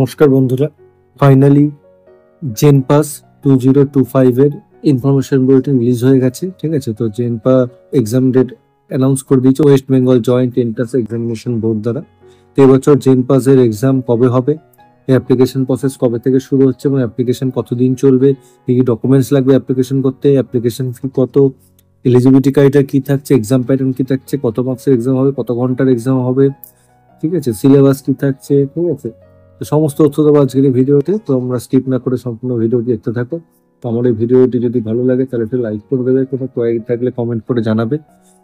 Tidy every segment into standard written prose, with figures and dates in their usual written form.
নমস্কার বন্ধুরা, ফাইনালি জেনপাস 2025 এর ইনফরমেশন বুলেটিন রিলিজ হয়ে গেছে। ঠিক আছে, তো জেনপা এক্সাম ডেট অ্যানাউন্স করে দিয়েছে West Bengal joint entrance examination board দ্বারা। তো এবছর জেনপাস এর এক্সাম কবে হবে, অ্যাপ্লিকেশন প্রসেস কবে থেকে শুরু হচ্ছে এবং অ্যাপ্লিকেশন কতদিন চলবে, কি কি ডকুমেন্টস লাগবে অ্যাপ্লিকেশন করতে, অ্যাপ্লিকেশন ফি কত, এলিজিবিলিটি ক্রাইটেরিয়া কি থাকছে, এক্সাম প্যাটার্ন কি থাকছে, কত মার্কসের এক্সাম হবে, কত ঘন্টার এক্সাম হবে, ঠিক আছে, সিলেবাস কি থাকছে, ঠিক আছে, তো সমস্ত তথ্য দেবো আজকের এই ভিডিওতে। তো আমরা স্কিপ না করে সম্পূর্ণ ভিডিওটি দেখতে থাকো। তো আমার এই ভিডিওটি যদি ভালো লাগে তাহলে একটু লাইক করে দেবে, কোনো কোয়ারি থাকলে কমেন্ট করে জানাবে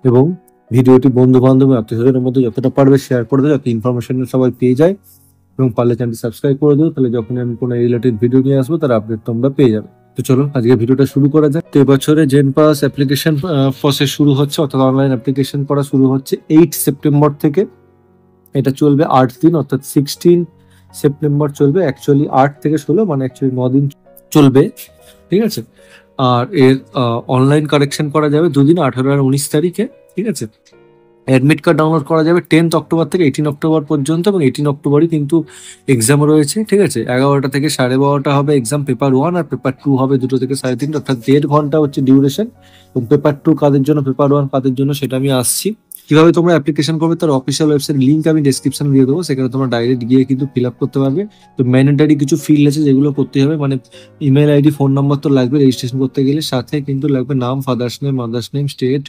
এবং ভিডিওটি বন্ধু বান্ধব আত্মীয়স্বজনের মধ্যে যতটা পারবে শেয়ার করে দেবে, যাতে ইনফরমেশন সবাই পেয়ে যায়। এবং পারলে চ্যানেলটি সাবস্ক্রাইব করে দেবো, তাহলে যখন আমি কোনো রিলেটেড ভিডিও নিয়ে আসবো তার আপডেট তোমরা পেয়ে যাবে। তো চলো আজকে ভিডিওটা শুরু করা যাক। তো এবছরে জেনপাস অ্যাপ্লিকেশন প্রসেস শুরু হচ্ছে, অর্থাৎ অনলাইন অ্যাপ্লিকেশন করা শুরু হচ্ছে 8 সেপ্টেম্বর থেকে। এটা চলবে 8 দিন, অর্থাৎ 16 সেপ্টেম্বর চলবে। অ্যাকচুয়ালি 8 থেকে 16 মানে অ্যাকচুয়ালি 9 দিন চলবে, ঠিক আছে। আর এর অনলাইন কারেকশন করা যাবে দুদিন, 18 আর 19 তারিখে, ঠিক আছে। অ্যাডমিট কার্ড ডাউনলোড করা যাবে 10th অক্টোবর থেকে 18 অক্টোবর পর্যন্ত, এবং 18 অক্টোবরই কিন্তু এক্সাম রয়েছে, ঠিক আছে। 11টা থেকে 12:30 হবে এক্সাম, পেপার 1 আর পেপার 2 হবে 2টো থেকে 3:30, অর্থাৎ 1.5 ঘন্টা হচ্ছে ডিউরেশন। এবং পেপার 2 কাদের জন্য, পেপার 1 কাদের জন্য সেটা আমি আসছি। কিভাবে তোমরা অ্যাপ্লিকেশন করবে তার অফিসিয়াল ওয়েবসাইট লিঙ্ক আমি ডেসক্রিপশনে দিয়ে দেবো, সেখানে তোমরা ডাইরেক্ট গিয়ে কিন্তু ফিল আপ করতে পারবে। তো ম্যান্ডেটারি কিছু ফিল্ড আছে যেগুলো করতে হবে, মানে ইমেল আইডি, ফোন নাম্বার তো লাগবে রেজিস্ট্রেশন করতে গেলে, সাথে কিন্তু লাগবে নাম, father's name, mother's name, state,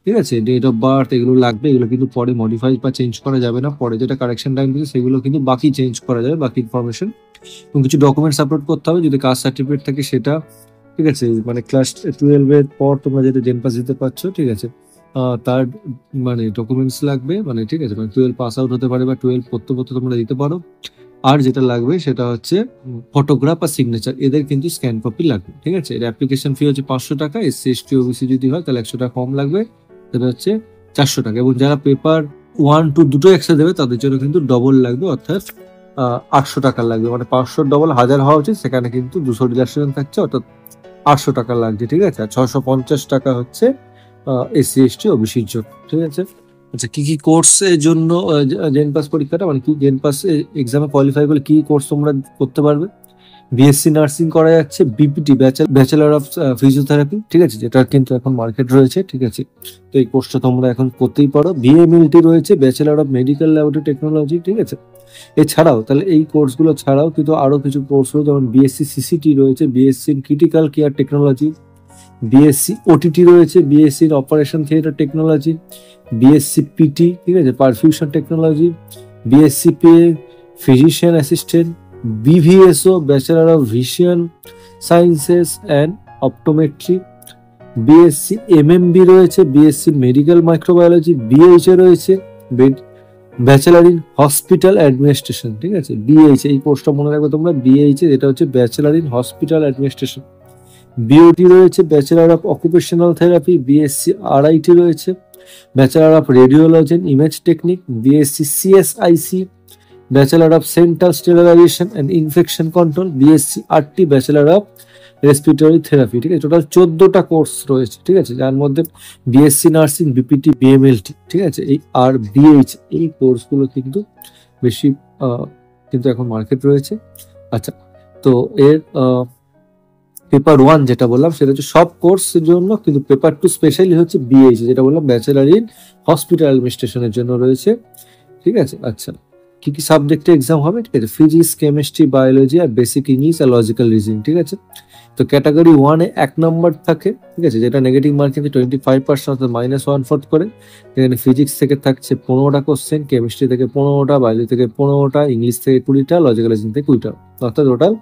ঠিক আছে, ডেট অফ বার্থ, এগুলো লাগবে। এগুলো কিন্তু পরে মডিফাই বা চেঞ্জ করা যাবে না, পরে যেটা কারেকশন টাইম দিচ্ছে সেগুলো কিন্তু বাকি চেঞ্জ করা যাবে, বাকি ইনফরমেশন। এবং কিছু ডকুমেন্টস আপলোড করতে হবে, যদি কাস্ট সার্টিফিকেট থাকে সেটা, ঠিক আছে, মানে ক্লাস 12 এর পর তোমরা যেটা জেনপাস দিতে পারছো, ঠিক আছে, তার মানে ডকুমেন্টস লাগবে, মানে ঠিক আছে, মানে 12 পাস আউট হতে পারে বা 12 পড়তে পড়তে তোমরা দিতে পারো। আর যেটা লাগবে সেটা হচ্ছে ফটোগ্রাফ আর সিগনেচার, এদের কিন্তু স্ক্যান কপি লাগবে, ঠিক আছে। এর অ্যাপ্লিকেশন ফি হচ্ছে 500 টাকা, এসসি এসটি ওবিসি যদি হয় তাহলে 100 টাকা কম লাগবে, সেটা হচ্ছে 400 টাকা। এবং যারা পেপার 1, 2 দুটো একসাথে দেবে তাদের জন্য কিন্তু ডবল লাগবে, অর্থাৎ 800 টাকা লাগবে, মানে 500 ডবল 1000 হওয়া উচিত, সেখানে কিন্তু 200 রিল্যাকসেশন থাকছে, অর্থাৎ 800 টাকা লাগছে, ঠিক আছে। আর 650 টাকা হচ্ছে এসসি এসটি ওবিসির জন্য, ঠিক আছে। আচ্ছা, কি কি কোর্সের জন্য জেনপাস পরীক্ষাটা, মানে কি জেনপাস এক্সামে কোয়ালিফাই করলে কি কোর্স তোমরা করতে পারবে? বিএসসি নার্সিং করা যাচ্ছে, বিপিটি ব্যাচেলার অফ ফিজিওথেরাপি, ঠিক আছে, যেটা কিন্তু এখন মার্কেট রয়েছে, ঠিক আছে। তো এই কোর্সটা তোমরা এখন করতেই পারো। বিএমএলটি রয়েছে, bachelor of medical laboratory technology, ঠিক আছে। এছাড়াও তাহলে এই কোর্সগুলো ছাড়াও কিন্তু আরো কিছু কোর্স রয়েছে, যেমন বিএসসি সিসিটি রয়েছে, BSc critical care technology, BSc OTT রয়েছে, BSc operation theatre technology, BSc PT, ঠিক আছে, perfusion technology, BSc PA physician assistant, BVSO bachelor of vision sciences and optometry, BSc MMB রয়েছে, বিএসসি মেডিকেল মাইক্রোবায়োলজি, বিএইচএ রয়েছে, bachelor in hospital administration, ঠিক আছে, BH, এই কোর্সটা মনে রাখবে তোমরা, বিএইচ এটা হচ্ছে bachelor in hospital administration. BOT রয়েছে, bachelor of occupational therapy, BSc RIT রয়েছে, bachelor of radiology and image technique, BSc CSIC, bachelor of central sterilization and infection control, BSc RT, bachelor of respiratory therapy, ঠিক আছে। Total 14টা course রয়েছে, ঠিক আছে, যার মধ্যে BSc nursing, BPT, BMLT, ঠিক আছে, এই আর বিএইচ, এই কোর্সগুলো কিন্তু বেশি কিন্তু এখন মার্কেট রয়েছে। আচ্ছা, তো এর পেপার 1 যেটা বললাম সেটা হচ্ছে সব কোর্সের জন্য, কিন্তু পেপার 2 স্পেশালি হচ্ছে বিএইচ, যেটা বললাম ব্যাচেলার ইন হসপিটাল অ্যাডমিনিস্ট্রেশনের জন্য রয়েছে, ঠিক আছে। আচ্ছা, কি কি সাবজেক্টে এক্সাম হবে, ঠিক আছে, ফিজিক্স, কেমিস্ট্রি, বায়োলজি আর বেসিক ইংলিশ আর লজিক্যাল রিজনিং, ঠিক আছে। তো ক্যাটাগরি 1 এ 1 নম্বর থাকে, ঠিক আছে, যেটা নেগেটিভ মার্কিং 25%, অর্থাৎ -1/4 করে। এখানে ফিজিক্স থেকে থাকছে 15টা কোশ্চেন, কেমিস্ট্রি থেকে 15টা, বায়োলজি থেকে 15টা, ইংলিশ থেকে 20টা, লজিক্যাল রিজনিং থেকে 20টা, অর্থাৎ টোটাল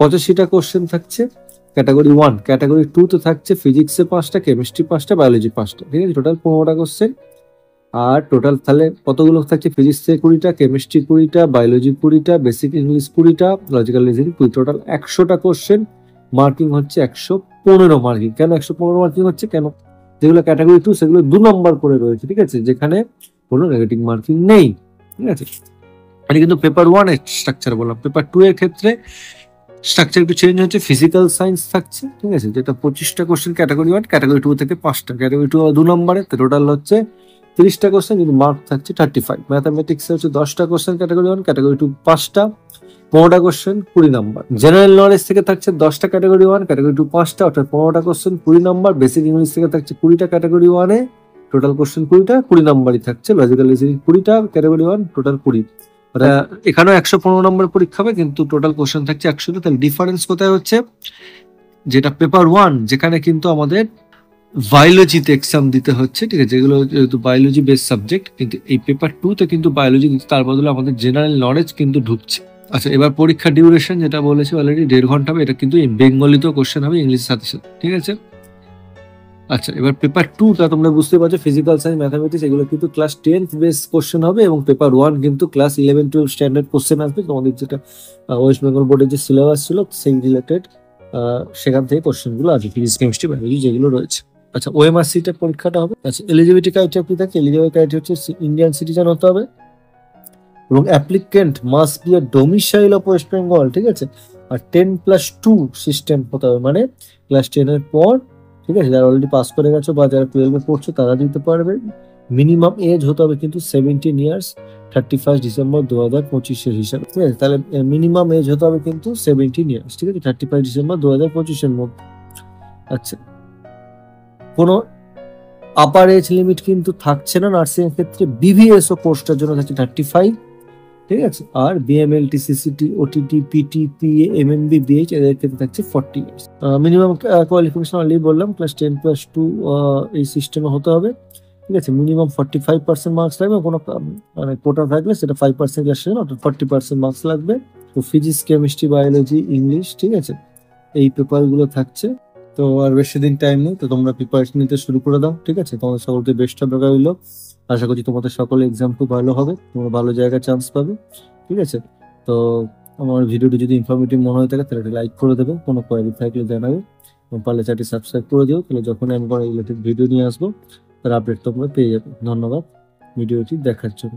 85টা কোশ্চেন থাকছে ক্যাটাগরি 1। ক্যাটাগরি 2 তে থাকছে ফিজিক্সে 5টা, কেমিস্ট্রি 5টা, বায়োলজি 5টা, ঠিক আছে, টোটাল 15টা কোশ্চেন। আর টোটাল তাহলে কতগুলো থাকছে, ফিজিক্স থেকে 20টা, কেমিস্ট্রি 20টা, বায়োলজি 20টা, বেসিক ইংলিশ 20টা, লজিক্যাল রিজনিং 20, টোটাল 100টা কোশ্চেন। মার্কিং হচ্ছে 115 মার্কিং। কেন 115 মার্কিং হচ্ছে, কেন, যেগুলো ক্যাটাগরি 2 সেগুলো 2 নম্বর করে রয়েছে, ঠিক আছে, যেখানে কোনো নেগেটিভ মার্কিং নেই, ঠিক আছে। এটা কিন্তু পেপার 1 এর স্ট্রাকচার বললাম। পেপার 2 এর ক্ষেত্রে স্ট্রাকচার একটু চেঞ্জ হচ্ছে, ফিজিক্যাল সায়েন্স থাকছে, ঠিক আছে, যেটা 25টা কোশ্চেন ক্যাটাগরি 1, ক্যাটাগরি 2 থেকে 5টা, ক্যাটাগরি 2 2 নম্বরে, টোটাল হচ্ছে 30টা কোশ্চেন, কিন্তু মার্ক থাকছে 35। ম্যাথামেটিক্সে হচ্ছে 10টা কোশ্চেন ক্যাটাগরি 1, ক্যাটাগরি 2 5টা, 15টা কোশ্চেন 20 নাম্বার। জেনারেল নলেজ থেকে থাকছে 10টা ক্যাটাগরি 1, ক্যাটাগরি 2 5টা, অর্থাৎ 15টা কোশ্চেন 20 নাম্বার। বেসিক ইংলিশ থেকে থাকছে 20টা ক্যাটাগরি 1 এ, টোটাল কোশ্চেন 20টা, 20 নাম্বারই থাকছে। লজিক্যাল রিজনিং 20টা ক্যাটাগরি 1, টোটাল 20। এখানেও 115 নম্বর পরীক্ষা হবে, কিন্তু টোটাল কোশ্চেন থাকছে 100টা। তাহলে ডিফারেন্স কোথায় হচ্ছে, যেটা পেপার 1 যেখানে কিন্তু আমাদের বায়োলজিতে এক্সাম দিতে হচ্ছে, ঠিক আছে, যেগুলো যেহেতু বায়োলজি বেস সাবজেক্ট, কিন্তু এই পেপার 2 তে কিন্তু বায়োলজি দিচ্ছে, তার বদলে আমাদের জেনারেল নলেজ কিন্তু ঢুকছে। আচ্ছা, এবার পরীক্ষার ডিউরেশন যেটা বলেছি অলরেডি 1.5 ঘন্টা হবে। এটা কিন্তু বেঙ্গলিতেও কোশ্চেন হবে, ইংলিশের সাথে সাথে, ঠিক আছে। আচ্ছা, এবার পেপার 2টা তোমরা বুঝতে পারছো, ফিজিক্যাল সায়েন্স, ম্যাথামেটিক্স, এগুলো কিন্তু ক্লাস 10th বেস কোশ্চেন হবে, এবং পেপার 1 কিন্তু ক্লাস 11-12 স্ট্যান্ডার্ড কোশ্চেন আসবে। তোমাদের যেটা ওয়েস্ট বেঙ্গল বোর্ডের যে সিলেবাস ছিল সেই রিলেটেড, সেখান থেকে কোশ্চেন গুলো আসবে, ফিজিক্স, কেমিস্ট্রি, বায়োলজি যেগুলো রয়েছে। আচ্ছা, ওএমআরসি টা পরীক্ষাটা হবে। আচ্ছা, এলিজিবিলিটি ক্রাইটেরিয়া কি থাকে? এলিজিবিলিটি ক্রাইটেরিয়া হচ্ছে ইন্ডিয়ান সিটিজেন হতে হবে, এবং applicant must be a domicile of West Bengal, ঠিক আছে। আর 10+2 সিস্টেম হতে হবে, মানে ক্লাস 10 এর পর, ঠিক আছে, যারা অলরেডি পাস করে গেছো বা যারা 12 এ পড়ছো তারা দিতে পারবে। মিনিমাম এজ হতে হবে কিন্তু 17 ইয়ার্স, 31 ডিসেম্বর 2025 এর হিসাবে, ঠিক আছে। তাহলে মিনিমাম এজ হতে হবে কিন্তু 17 ইয়ার্স, ঠিক আছে, 31 ডিসেম্বর 2025 এর মধ্যে। আচ্ছা, কোনো আপার এজ লিমিট কিন্তু থাকছে না নার্সিং এর ক্ষেত্রে। বিভিএসও কোর্সটার জন্য থাকছে 35, ঠিক আছে। আর BMLT, CCT, OTT, PT, PA, MMB, BH এদের ক্ষেত্রে থাকছে 40 ইয়ার্স। মিনিমাম কোয়ালিফিকেশন অলরেডি বললাম, ক্লাস 10+2 এই সিস্টেমে হতে হবে, ঠিক আছে। মিনিমাম 45% মার্কস লাগবে, কোনো মানে কোটা থাকলে সেটা 5% ক্লাস, অর্থাৎ 40% মার্কস লাগবে। তো ফিজিক্স, কেমিস্ট্রি, বায়োলজি, ইংলিশ, ঠিক আছে, এই পেপারগুলো থাকছে। তো আর বেশি দিন টাইম নেই, তো তোমরা প্রিপারেশন নিতে শুরু করে দাও, ঠিক আছে। তোমাদের সকলকে বেস্ট অফ লাক রইলো। আশা করছি তোমাদের সকলে এক্সাম খুব ভালো হবে, তোমরা ভালো জায়গায় চান্স পাবে, ঠিক আছে। তো আমার ভিডিওটি যদি ইনফরমেটিভ মনে হয়ে থাকে তাহলে লাইক করে দেবে, কোনো কোয়ারি থাকলে জানাবে, এবং পারলে চ্যানেলটি সাবস্ক্রাইব করে দিও, তাহলে যখন আমি কোনো রিলেটেড ভিডিও নিয়ে আসবো তার আপডেট তোমরা পেয়ে যাবে। ধন্যবাদ ভিডিওটি দেখার জন্য।